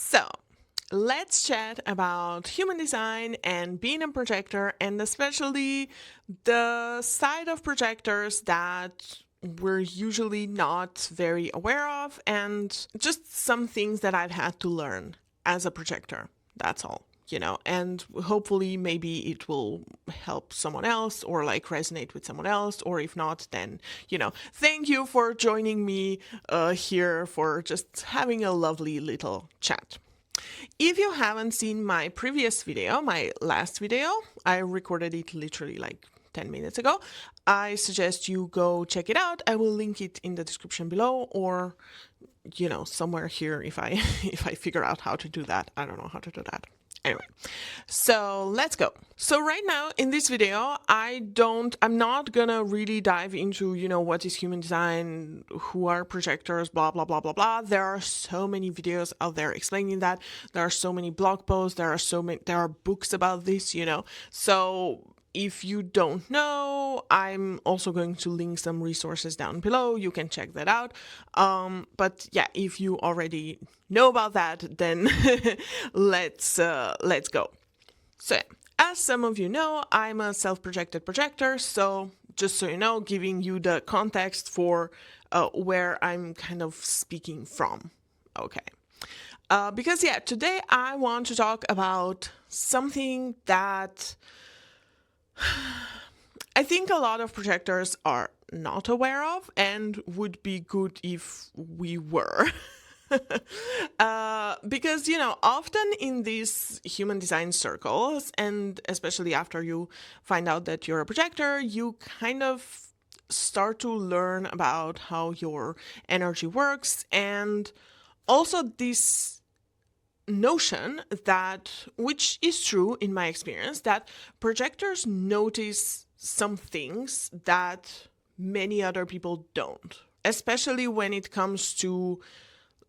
So, let's chat about human design and being a projector, and especially the side of projectors that we're usually not very aware of, and just some things that I've had to learn as a projector. That's all. And hopefully maybe it will help someone else or like resonate with someone else, or if not, then, thank you for joining me here for just having a lovely little chat. If you haven't seen my previous video, my last video, I recorded it literally like 10 minutes ago. I suggest you go check it out. I will link it in the description below, or somewhere here if I if I figure out how to do that. I don't know how to do that. Anyway, so let's go. So right now in this video, I'm not gonna really dive into, what is human design, who are projectors, blah, blah, blah, blah, blah. There are so many videos out there explaining that. There are so many blog posts. There are books about this, So if you don't know, I'm also going to link some resources down below. You can check that out. But yeah, if you already know about that, then let's go. So, as some of you know, I'm a self-projected projector. So just so you know, giving you the context for where I'm kind of speaking from. Okay. Because yeah, today I want to talk about something that I think a lot of projectors are not aware of, and would be good if we were. Because, often in these human design circles, and especially after you find out that you're a projector, you kind of start to learn about how your energy works, and also this notion that, which is true in my experience, that projectors notice some things that many other people don't, especially when it comes to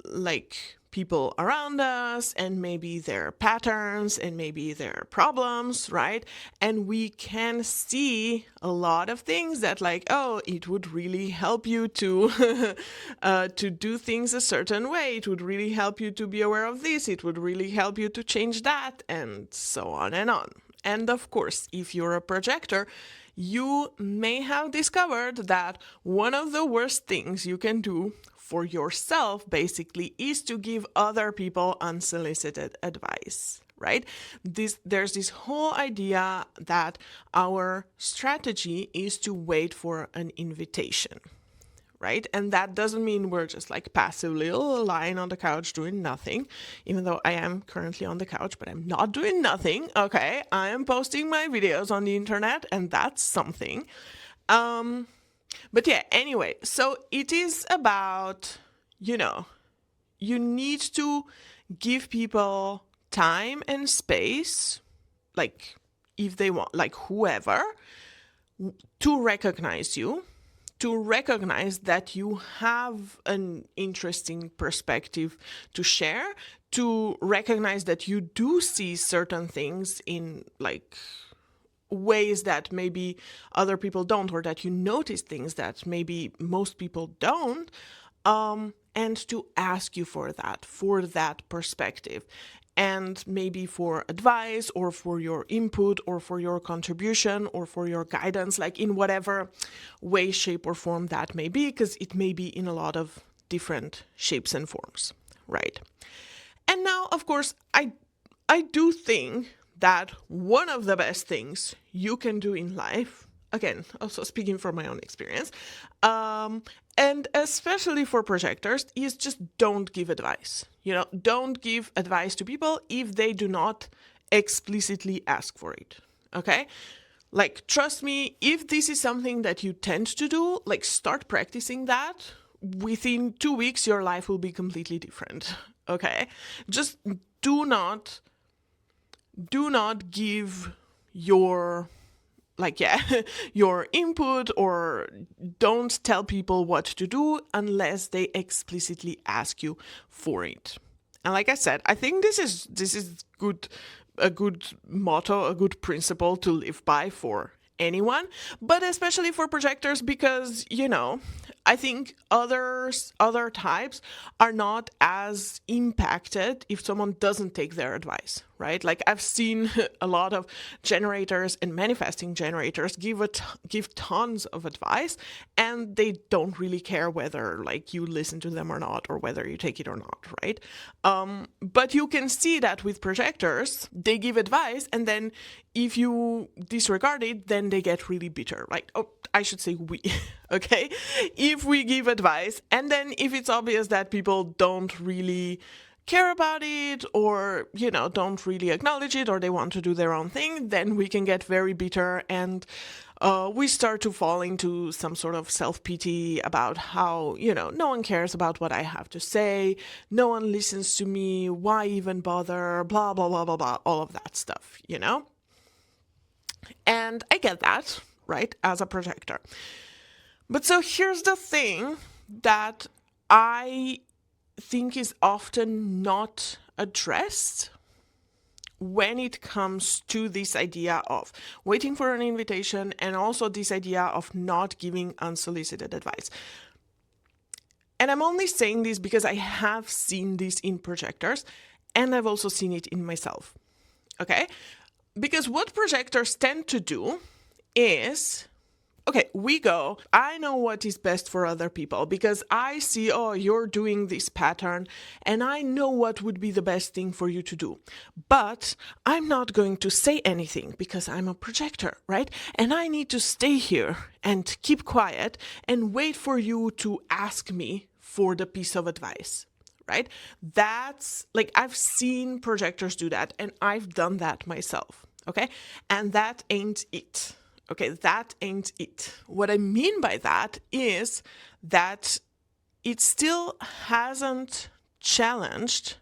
like people around us and maybe their patterns and maybe their problems, right? And we can see a lot of things that like, oh, it would really help you to to do things a certain way. It would really help you to be aware of this. It would really help you to change that, and so on and on. And of course, if you're a projector, you may have discovered that one of the worst things you can do for yourself basically is to give other people unsolicited advice, right? There's this whole idea that our strategy is to wait for an invitation, right? And that doesn't mean we're just like passively lying on the couch doing nothing, even though I am currently on the couch, but I'm not doing nothing, okay? I am posting my videos on the internet, and that's something. But yeah, anyway, so it is about, you need to give people time and space, like if they want, like whoever, to recognize you, to recognize that you have an interesting perspective to share, to recognize that you do see certain things in like ways that maybe other people don't, or that you notice things that maybe most people don't, and to ask you for that perspective, and maybe for advice or for your input or for your contribution or for your guidance, like in whatever way, shape, or form that may be, because it may be in a lot of different shapes and forms, right? And now, of course, I do think that one of the best things you can do in life, again, also speaking from my own experience, and especially for projectors, is just don't give advice. Don't give advice to people if they do not explicitly ask for it, okay? Like, trust me, if this is something that you tend to do, like start practicing that. Within 2 weeks, your life will be completely different, okay? Just do not give your your input, or don't tell people what to do unless they explicitly ask you for it. And like I said, I think this is a good motto, a good principle to live by for anyone, but especially for projectors, because I think other types are not as impacted if someone doesn't take their advice, right? Like I've seen a lot of generators and manifesting generators give tons of advice, and they don't really care whether like you listen to them or not, or whether you take it or not, right? But you can see that with projectors, they give advice, and then if you disregard it, then they get really bitter. Like, oh, I should say we, okay? If we give advice, and then if it's obvious that people don't really care about it, or, you know, don't really acknowledge it, or they want to do their own thing, then we can get very bitter, and we start to fall into some sort of self-pity about how, you know, no one cares about what I have to say, no one listens to me, why even bother, blah, blah, blah, blah, blah, all of that stuff, you know? And I get that, right, as a projector. But so here's the thing that I think is often not addressed when it comes to this idea of waiting for an invitation, and also this idea of not giving unsolicited advice. And I'm only saying this because I have seen this in projectors, and I've also seen it in myself, okay? Because what projectors tend to do is, okay, we go, I know what is best for other people because I see, oh, you're doing this pattern and I know what would be the best thing for you to do. But I'm not going to say anything because I'm a projector, right? And I need to stay here and keep quiet and wait for you to ask me for the piece of advice, right? That's like, I've seen projectors do that, and I've done that myself, okay? And that ain't it. Okay, that ain't it. What I mean by that is that it still hasn't challenged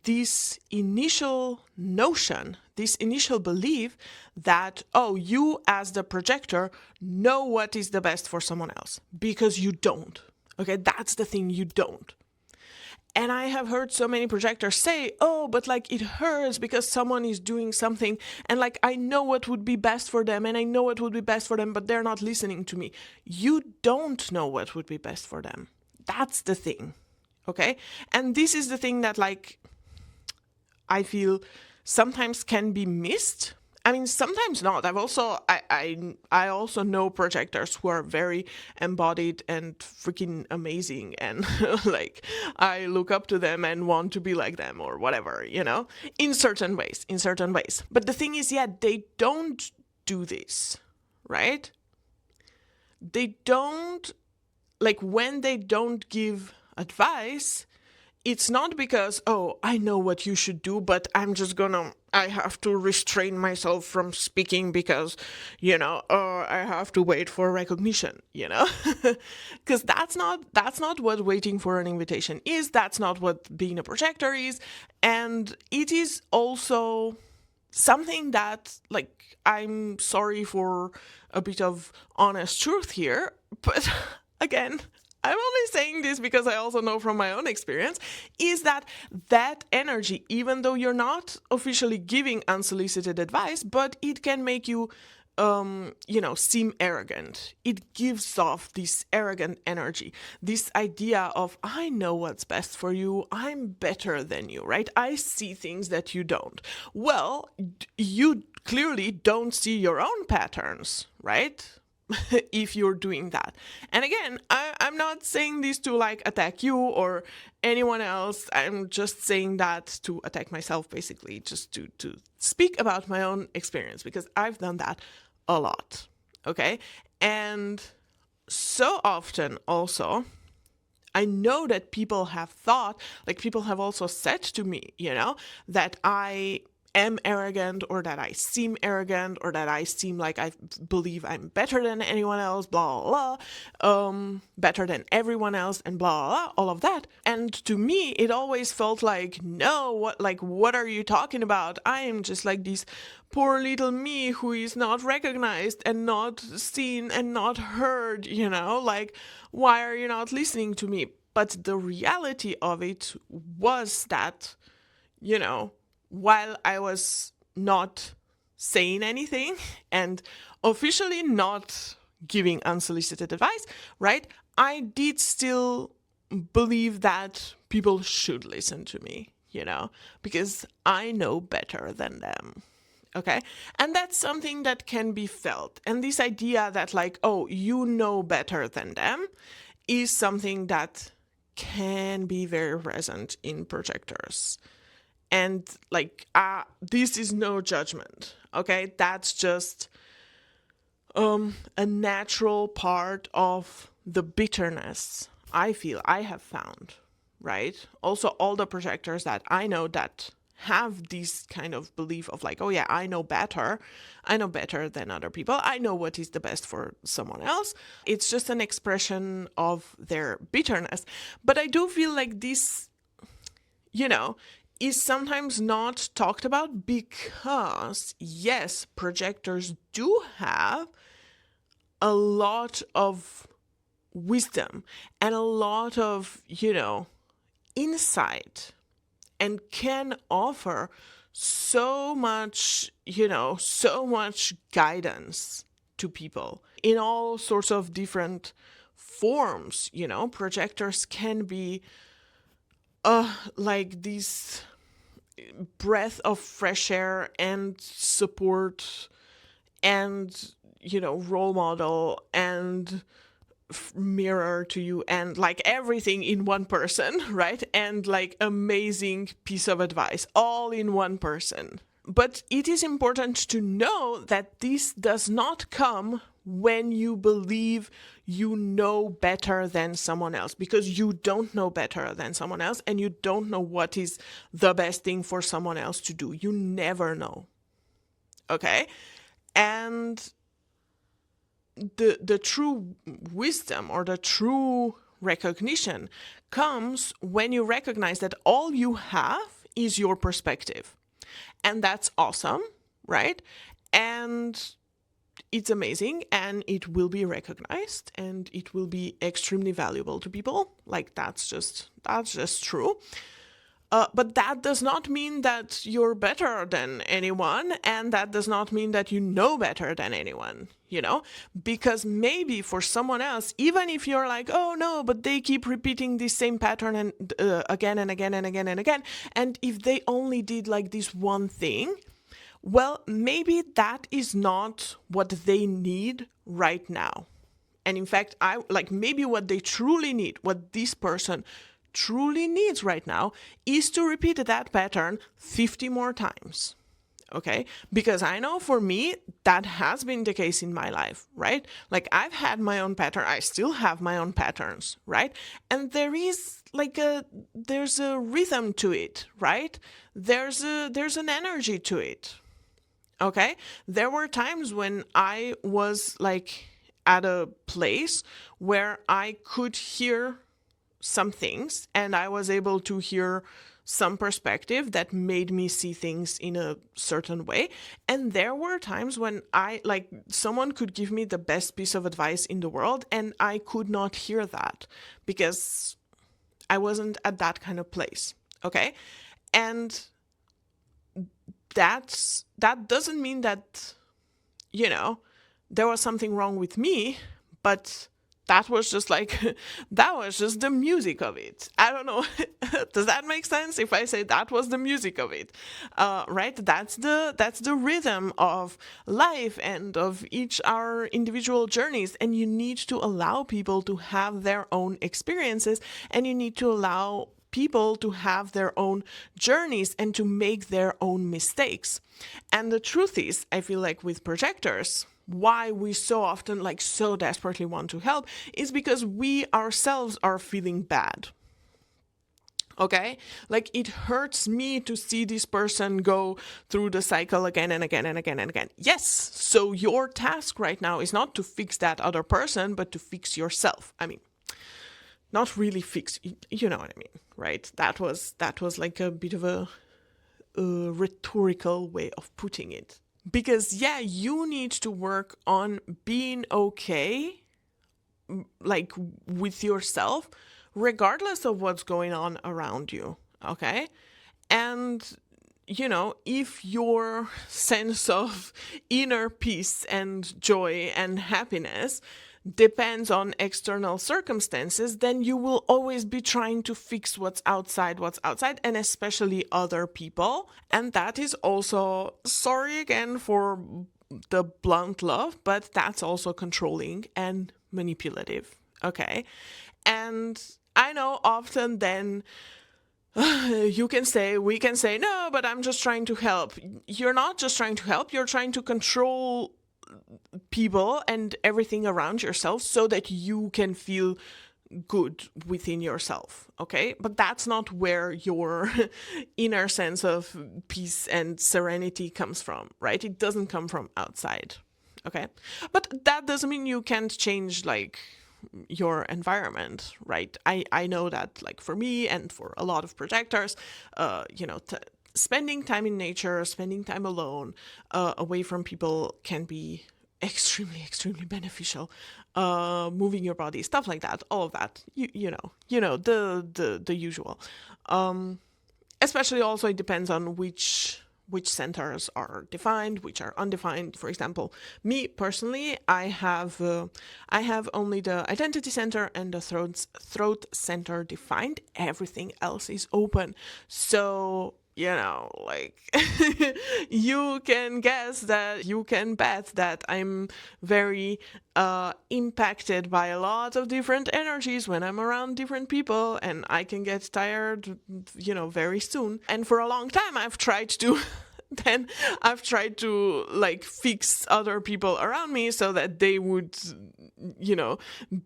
this initial notion, this initial belief that, oh, you as the projector know what is the best for someone else, because you don't. Okay, that's the thing, you don't. And I have heard so many projectors say, oh, but like it hurts because someone is doing something, and like I know what would be best for them, and I know what would be best for them, but they're not listening to me. You don't know what would be best for them. That's the thing, okay? And this is the thing that like I feel sometimes can be missed. I mean, sometimes not. I also know projectors who are very embodied and freaking amazing, and like I look up to them and want to be like them or whatever, you know, in certain ways. But the thing is, yeah, they don't do this, right? They don't, like when they don't give advice, it's not because, oh, I know what you should do, but I have to restrain myself from speaking because, you know, I have to wait for recognition, you know? Because that's not what waiting for an invitation is. That's not what being a projector is. And it is also something that, like, I'm sorry for a bit of honest truth here, but again, I'm only saying this because I also know from my own experience, is that energy, even though you're not officially giving unsolicited advice, but it can make you, seem arrogant. It gives off this arrogant energy, this idea of, I know what's best for you, I'm better than you, right? I see things that you don't. Well, you clearly don't see your own patterns, right? If you're doing that. And again, I'm not saying this to like attack you or anyone else. I'm just saying that to attack myself, basically, just to speak about my own experience, because I've done that a lot. Okay. And so often also, I know that people have thought, like people have also said to me, you know, that I am arrogant, or that I seem arrogant, or that I seem like I believe I'm better than anyone else, blah, blah, blah, better than everyone else, and blah, blah, blah, all of that. And to me, it always felt like, no, what are you talking about? I am just like this poor little me who is not recognized and not seen and not heard, you know, like, why are you not listening to me? But the reality of it was that, you know, while I was not saying anything and officially not giving unsolicited advice, right, I did still believe that people should listen to me, because I know better than them. Okay. And that's something that can be felt. And this idea that, like, oh, you know better than them is something that can be very present in projectors. And, like, this is no judgment. Okay. That's just a natural part of the bitterness I have found, right? Also, all the projectors that I know that have this kind of belief of, like, oh yeah, I know better than other people, I know what is the best for someone else. It's just an expression of their bitterness. But I do feel like this, is sometimes not talked about, because yes, projectors do have a lot of wisdom and a lot of, insight, and can offer so much, so much guidance to people in all sorts of different forms. Projectors can be like this breath of fresh air and support and, role model and mirror to you, and like everything in one person, right? And like amazing piece of advice all in one person. But it is important to know that this does not come when you believe you know better than someone else, because you don't know better than someone else, and you don't know what is the best thing for someone else to do. You never know. Okay? And the true wisdom, or the true recognition, comes when you recognize that all you have is your perspective. And that's awesome, right? And it's amazing, and it will be recognized, and it will be extremely valuable to people. Like, that's just true. But that does not mean that you're better than anyone, and that does not mean that you know better than anyone, Because maybe for someone else, even if you're like, oh no, but they keep repeating this same pattern and again and again and again and again, and if they only did like this one thing, well, maybe that is not what they need right now. And in fact, maybe what they truly need, what this person truly needs right now, is to repeat that pattern 50 more times. Okay? Because I know for me, that has been the case in my life, right? Like, I've had my own pattern. I still have my own patterns, right? And there is there's a rhythm to it, right? There's an energy to it. Okay? There were times when I was like at a place where I could hear some things, and I was able to hear some perspective that made me see things in a certain way. And there were times when someone could give me the best piece of advice in the world, and I could not hear that because I wasn't at that kind of place. Okay? And that doesn't mean that, there was something wrong with me, but that was just that was just the music of it. I don't know. Does that make sense if I say that was the music of it? Right? That's the rhythm of life and of each our individual journeys. And you need to allow people to have their own experiences, and you need to allow people to have their own journeys and to make their own mistakes. And the truth is, I feel like with projectors, why we so often so desperately want to help is because we ourselves are feeling bad. Okay? Like, it hurts me to see this person go through the cycle again and again and again and again. Yes, so your task right now is not to fix that other person, but to fix yourself. I mean, not really fix, you know what I mean, right? That was like a bit of a rhetorical way of putting it. Because, yeah, you need to work on being okay, with yourself, regardless of what's going on around you, okay? And, if your sense of inner peace and joy and happiness depends on external circumstances, then you will always be trying to fix what's outside, and especially other people. And that is also, sorry again for the blunt love, but that's also controlling and manipulative. Okay. And I know often then we can say, no, but I'm just trying to help. You're not just trying to help, you're trying to control people and everything around yourself so that you can feel good within yourself. Okay. But that's not where your inner sense of peace and serenity comes from, right? It doesn't come from outside. Okay. But that doesn't mean you can't change like your environment, right? I know that like for me and for a lot of projectors, spending time in nature, spending time alone, away from people can be extremely beneficial. Moving your body, stuff like that, all of that, the usual. Especially also it depends on which centers are defined, which are undefined. For example, me personally, I have only the identity center and the throat center defined. Everything else is open. So, like you can bet that I'm very impacted by a lot of different energies when I'm around different people, and I can get tired, very soon. And for a long time, I've tried to like fix other people around me so that they would,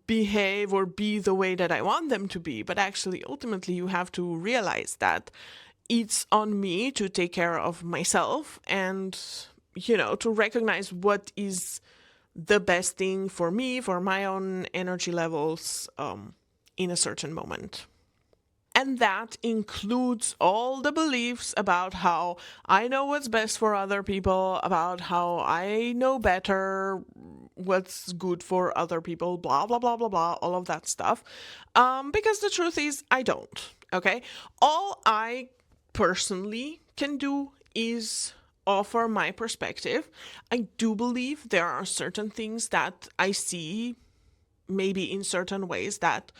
behave or be the way that I want them to be. But actually, ultimately, you have to realize that it's on me to take care of myself and, to recognize what is the best thing for me, for my own energy levels, in a certain moment. And that includes all the beliefs about how I know what's best for other people, about how I know better what's good for other people, blah, blah, blah, blah, blah, all of that stuff. Because the truth is, I don't, okay? All I personally can do is offer my perspective. I do believe there are certain things that I see maybe in certain ways that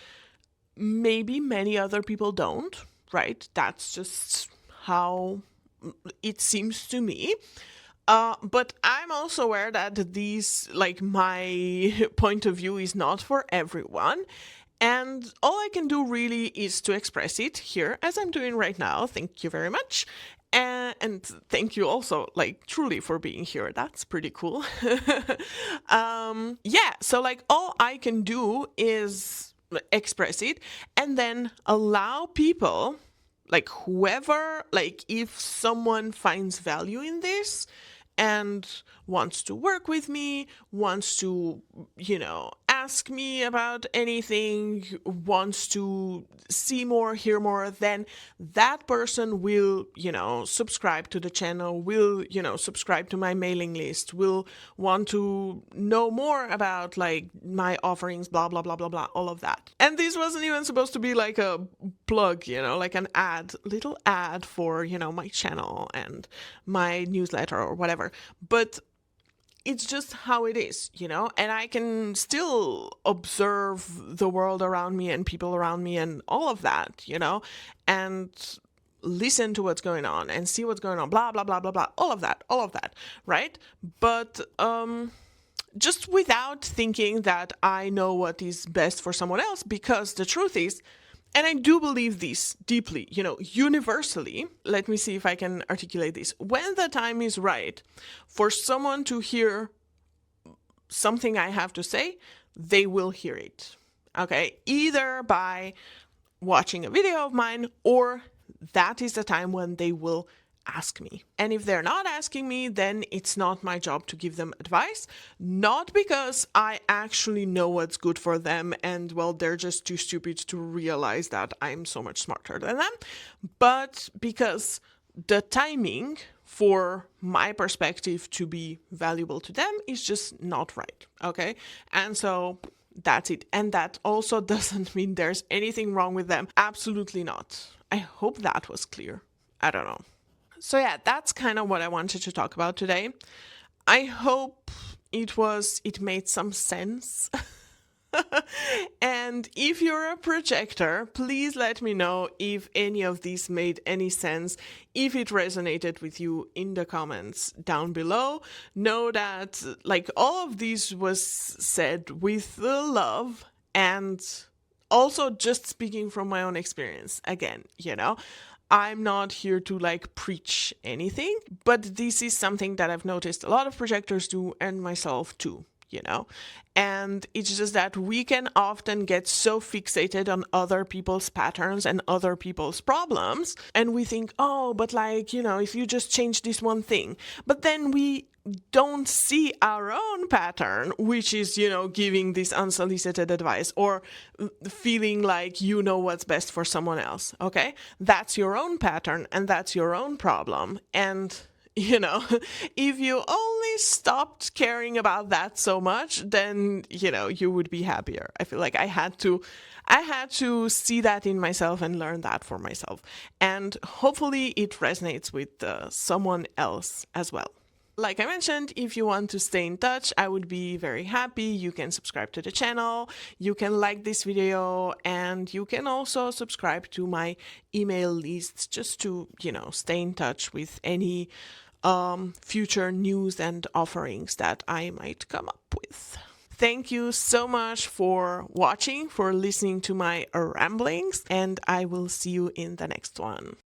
maybe many other people don't, right? That's just how it seems to me. But I'm also aware that my point of view is not for everyone. And all I can do really is to express it here, as I'm doing right now. Thank you very much. And thank you also, truly for being here. That's pretty cool. So, all I can do is express it and then allow people, whoever, if someone finds value in this and wants to work with me, wants to, ask me about anything, wants to see more, hear more, then that person will, subscribe to the channel, will, subscribe to my mailing list, will want to know more about my offerings, blah, blah, blah, blah, blah, all of that. And this wasn't even supposed to be like a plug, like an little ad for, my channel and my newsletter or whatever. But it's just how it is, and I can still observe the world around me and people around me and all of that, and listen to what's going on and see what's going on, blah, blah, blah, blah, blah, all of that, right? But just without thinking that I know what is best for someone else, because the truth is, and I do believe this deeply, universally. Let me see if I can articulate this. When the time is right for someone to hear something I have to say, they will hear it. Okay? Either by watching a video of mine, or that is the time when they will ask me. And if they're not asking me, then it's not my job to give them advice. Not because I actually know what's good for them and, well, they're just too stupid to realize that I'm so much smarter than them, but because the timing for my perspective to be valuable to them is just not right. Okay? And so that's it. And that also doesn't mean there's anything wrong with them. Absolutely not. I hope that was clear. I don't know. So yeah, that's kind of what I wanted to talk about today. I hope it made some sense. And if you're a projector, please let me know if any of these made any sense, if it resonated with you in the comments down below. Know that like all of these was said with love and also just speaking from my own experience. Again, I'm not here to like preach anything, but this is something that I've noticed a lot of projectors do and myself too. And it's just that we can often get so fixated on other people's patterns and other people's problems, and we think, oh, but like, if you just change this one thing, but then we don't see our own pattern, which is, giving this unsolicited advice or feeling like you know what's best for someone else. Okay, that's your own pattern and that's your own problem. And if you only stopped caring about that so much, then, you would be happier. I feel like I had to see that in myself and learn that for myself. And hopefully it resonates with someone else as well. Like I mentioned, if you want to stay in touch, I would be very happy. You can subscribe to the channel, you can like this video, and you can also subscribe to my email list just to, stay in touch with any future news and offerings that I might come up with. Thank you so much for watching, for listening to my ramblings, and I will see you in the next one.